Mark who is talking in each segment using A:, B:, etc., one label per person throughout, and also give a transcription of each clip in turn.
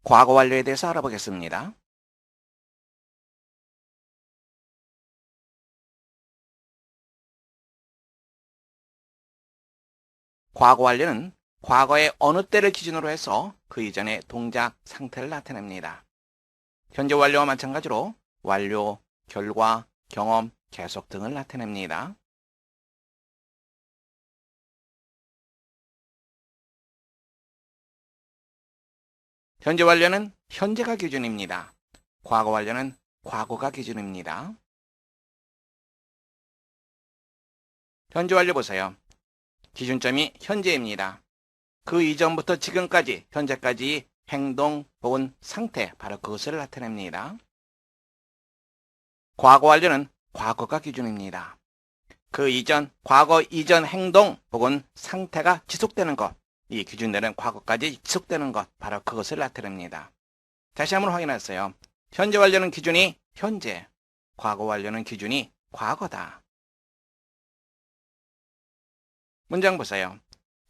A: 과거 완료에 대해서 알아보겠습니다. 과거 완료는 과거의 어느 때를 기준으로 해서 그 이전의 동작 상태를 나타냅니다. 현재 완료와 마찬가지로 완료, 결과, 경험, 계속 등을 나타냅니다. 현재 완료는 현재가 기준입니다. 과거 완료는 과거가 기준입니다. 현재 완료 보세요. 기준점이 현재입니다. 그 이전부터 지금까지, 현재까지 행동 혹은 상태, 바로 그것을 나타냅니다. 과거 완료는 과거가 기준입니다. 그 이전, 과거 이전 행동 혹은 상태가 지속되는 것, 이 기준되는 과거까지 지속되는 것, 바로 그것을 나타냅니다. 다시 한번 확인하세요. 현재 완료는 기준이 현재, 과거 완료는 기준이 과거다. 문장 보세요.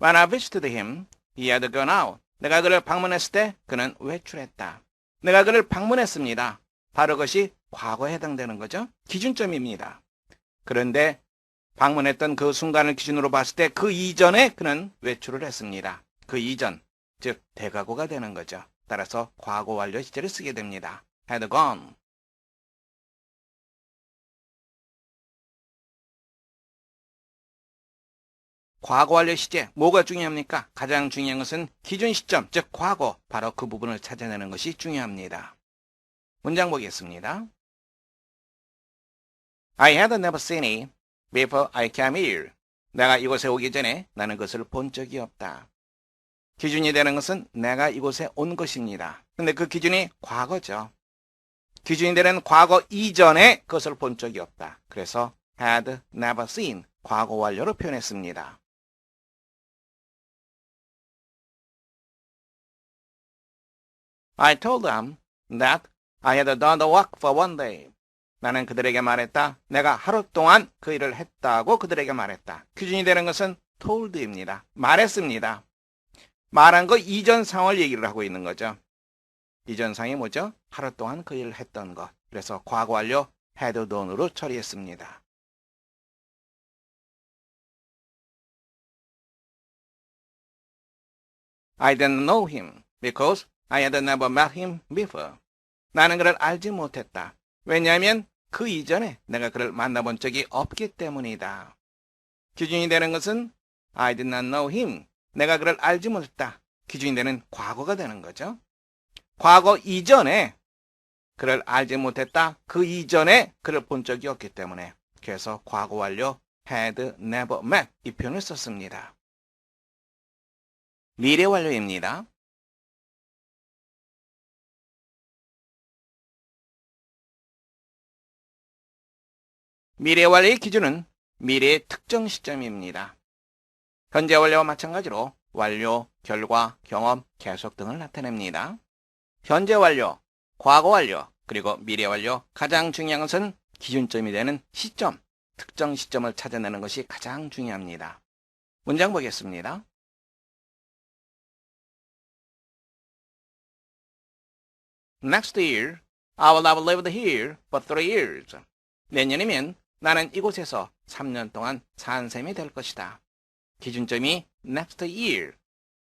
A: When I visited him, he had gone out. 내가 그를 방문했을 때 그는 외출했다. 내가 그를 방문했습니다. 바로 그것이 과거에 해당되는 거죠. 기준점입니다. 그런데 방문했던 그 순간을 기준으로 봤을 때 그 이전에 그는 외출을 했습니다. 그 이전, 즉 대과거가 되는 거죠. 따라서 과거 완료 시제를 쓰게 됩니다. had gone. 과거 완료 시제, 뭐가 중요합니까? 가장 중요한 것은 기준 시점, 즉 과거, 바로 그 부분을 찾아내는 것이 중요합니다. 문장 보겠습니다. I had never seen it before I came here. 내가 이곳에 오기 전에 나는 그것을 본 적이 없다. 기준이 되는 것은 내가 이곳에 온 것입니다. 근데 그 기준이 과거죠. 기준이 되는 과거 이전에 그것을 본 적이 없다. 그래서 had never seen, 과거 완료로 표현했습니다. I told them that I had done the work for one day. 나는 그들에게 말했다. 내가 하루 동안 그 일을 했다고 그들에게 말했다. 기준이 되는 것은 told입니다. 말했습니다. 말한 거 이전 상황을 얘기를 하고 있는 거죠. 이전 상황이 뭐죠? 하루 동안 그 일을 했던 것. 그래서 과거 완료 had done으로 처리했습니다. I didn't know him because I had never met him before. 나는 그를 알지 못했다. 왜냐하면 그 이전에 내가 그를 만나본 적이 없기 때문이다. 기준이 되는 것은 I did not know him. 내가 그를 알지 못했다. 기준이 되는 과거가 되는 거죠. 과거 이전에 그를 알지 못했다. 그 이전에 그를 본 적이 없기 때문에. 그래서 과거 완료 had never met 이 표현을 썼습니다. 미래 완료입니다. 미래 완료의 기준은 미래의 특정 시점입니다. 현재 완료와 마찬가지로 완료, 결과, 경험, 계속 등을 나타냅니다. 현재 완료, 과거 완료, 그리고 미래 완료, 가장 중요한 것은 기준점이 되는 시점, 특정 시점을 찾아내는 것이 가장 중요합니다. 문장 보겠습니다. Next year, I will have lived here for 3 years. 내년이면 나는 이곳에서 3년 동안 산 셈이 될 것이다. 기준점이 next year,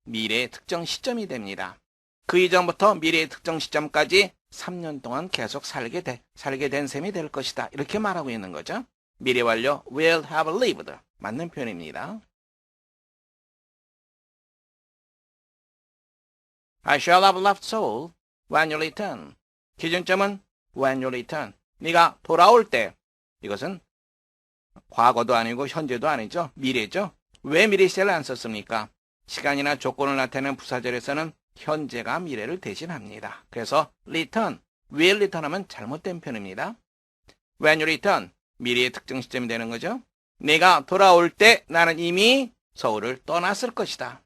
A: 미래의 특정 시점이 됩니다. 그 이전부터 미래의 특정 시점까지 3년 동안 계속 살게 된 셈이 될 것이다. 이렇게 말하고 있는 거죠. 미래 완료 will have lived, 맞는 표현입니다. I shall have left Seoul when you return. 기준점은 when you return, 네가 돌아올 때. 이것은 과거도 아니고 현재도 아니죠. 미래죠. 왜 미래 시제를 안 썼습니까? 시간이나 조건을 나타내는 부사절에서는 현재가 미래를 대신합니다. 그래서 return, will return 하면 잘못된 표현입니다. When you return, 미래의 특정 시점이 되는 거죠. 내가 돌아올 때 나는 이미 서울을 떠났을 것이다.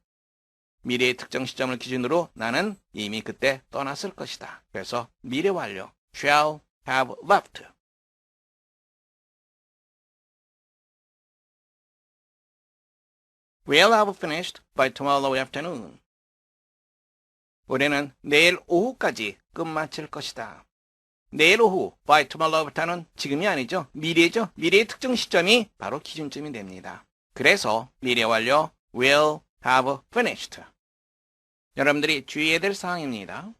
A: 미래의 특정 시점을 기준으로 나는 이미 그때 떠났을 것이다. 그래서 미래 완료, shall have left. We'll have finished by tomorrow afternoon. 우리는 내일 오후까지 끝마칠 것이다. 내일 오후 by tomorrow부터는 지금이 아니죠. 미래죠. 미래의 특정 시점이 바로 기준점이 됩니다. 그래서 미래 완료 will have finished. 여러분들이 주의해야 될 사항입니다.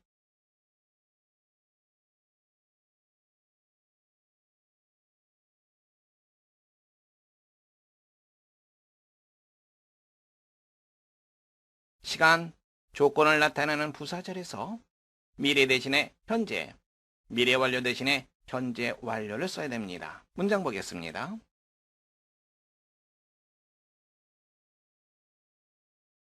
A: 시간, 조건을 나타내는 부사절에서 미래 대신에 현재, 미래 완료 대신에 현재 완료를 써야 됩니다. 문장 보겠습니다.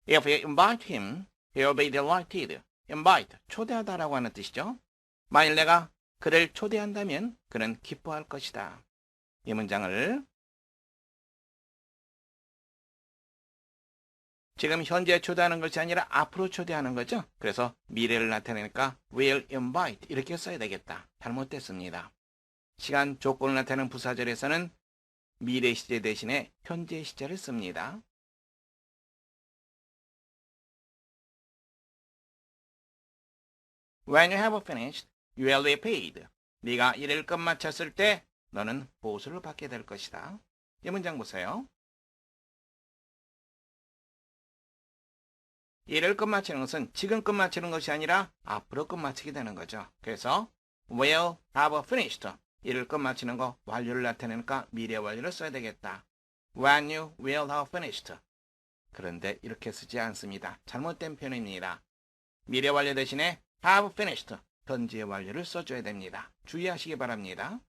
A: If you invite him, he'll be delighted. invite, 초대하다라고 하는 뜻이죠. 만일 내가 그를 초대한다면 그는 기뻐할 것이다. 이 문장을 지금 현재 초대하는 것이 아니라 앞으로 초대하는 거죠. 그래서 미래를 나타내니까 will invite 이렇게 써야 되겠다. 잘못됐습니다. 시간 조건을 나타내는 부사절에서는 미래 시제 대신에 현재 시제를 씁니다. When you have finished, you will be paid. 네가 일을 끝마쳤을 때 너는 보수를 받게 될 것이다. 이 문장 보세요. 일을 끝마치는 것은 지금 끝마치는 것이 아니라 앞으로 끝마치게 되는 거죠. 그래서 will have finished. 일을 끝마치는 거 완료를 나타내니까 미래 완료를 써야 되겠다. When you will have finished. 그런데 이렇게 쓰지 않습니다. 잘못된 표현입니다. 미래 완료 대신에 have finished. 현재 완료를 써줘야 됩니다. 주의하시기 바랍니다.